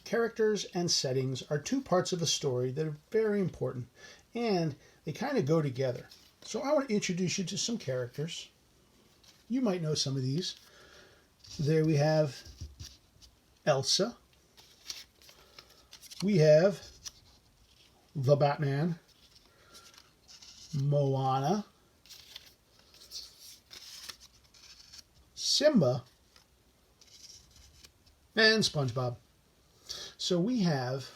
Characters and settings are two parts of a story that are very important, and they kind of go together. So I want to introduce you to some characters. You might know some of these. There we have Elsa. We have the Batman, Moana, Simba, and SpongeBob. So we have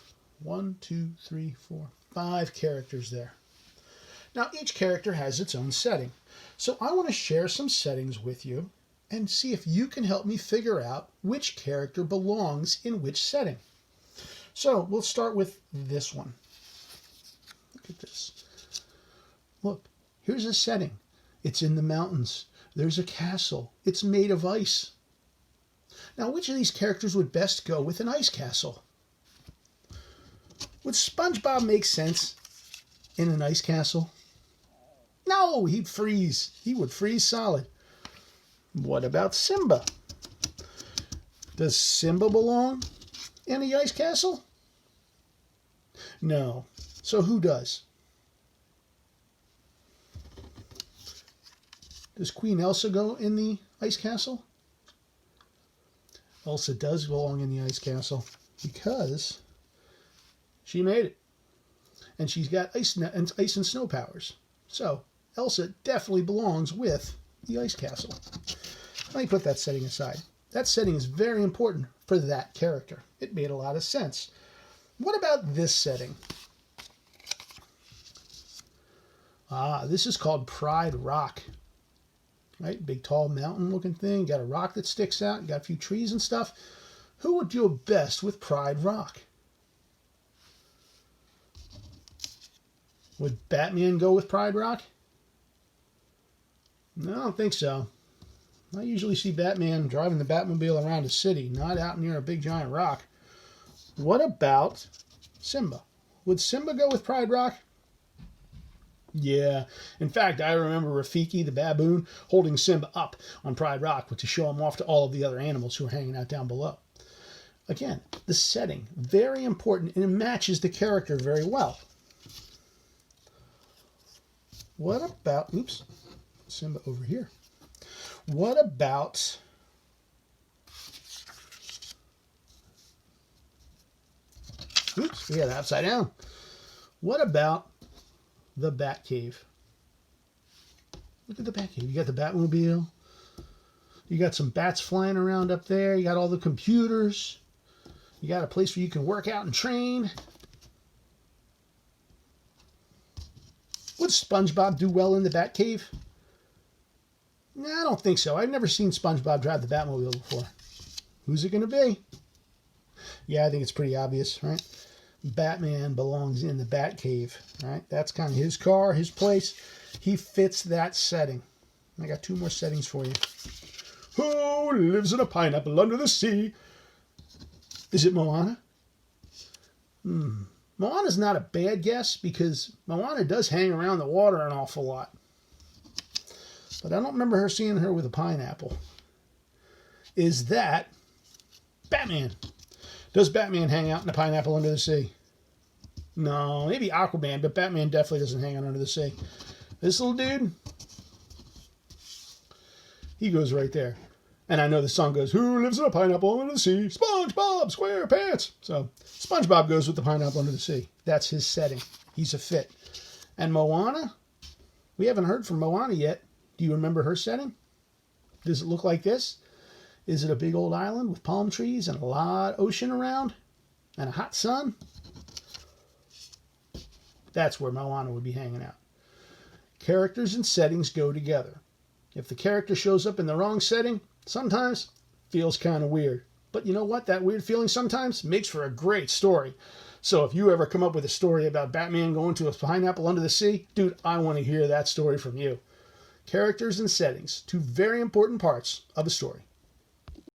5 characters there. Now each character has its own setting. So I want to share some settings with you and see if you can help me figure out which character belongs in which setting. So we'll start with this one. Look at this. Look, here's a setting. It's in the mountains. There's a castle. It's made of ice. Now, which of these characters would best go with an ice castle? Would SpongeBob make sense in an ice castle? No, he'd freeze. He would freeze solid. What about Simba? Does Simba belong in the ice castle? No. So who does? Does Queen Elsa go in the ice castle? Elsa does belong in the ice castle because she made it. And she's got ice and snow powers. So Elsa definitely belongs with the ice castle. Let me put that setting aside. That setting is very important for that character. It made a lot of sense. What about this setting? This is called Pride Rock. Right? Big, tall, mountain-looking thing. Got a rock that sticks out. Got a few trees and stuff. Who would do best with Pride Rock? Would Batman go with Pride Rock? No, I don't think so. I usually see Batman driving the Batmobile around a city, not out near a big giant rock. What about Simba? Would Simba go with Pride Rock? Yeah. In fact, I remember Rafiki the baboon holding Simba up on Pride Rock to show him off to all of the other animals who were hanging out down below. Again, the setting, very important, and it matches the character very well. What about, oops, Simba over here. What about oops, we got it upside down. What about the Batcave? Look at the Batcave. You got the Batmobile. You got some bats flying around up there. You got all the computers. You got a place where you can work out and train. Would SpongeBob do well in the Batcave? No, I don't think so. I've never seen SpongeBob drive the Batmobile before. Who's it going to be? Yeah, I think it's pretty obvious, right? Batman belongs in the Batcave, right? That's kind of his car, his place. He fits that setting. I got 2 more settings for you. Who lives in a pineapple under the sea? Is it Moana? Moana's not a bad guess because Moana does hang around the water an awful lot. But I don't remember her seeing her with a pineapple. Is that Batman? Does Batman hang out in a pineapple under the sea? No, maybe Aquaman, but Batman definitely doesn't hang out under the sea. This little dude, he goes right there. And I know the song goes, who lives in a pineapple under the sea? SpongeBob SquarePants. So SpongeBob goes with the pineapple under the sea. That's his setting. He's a fit. And Moana, we haven't heard from Moana yet. Do you remember her setting? Does it look like this? Is it a big old island with palm trees and a lot of ocean around and a hot sun? That's where Moana would be hanging out. Characters and settings go together. If the character shows up in the wrong setting, sometimes feels kind of weird. But you know what? That weird feeling sometimes makes for a great story. So if you ever come up with a story about Batman going to a pineapple under the sea, dude, I want to hear that story from you. Characters and settings, 2 very important parts of a story.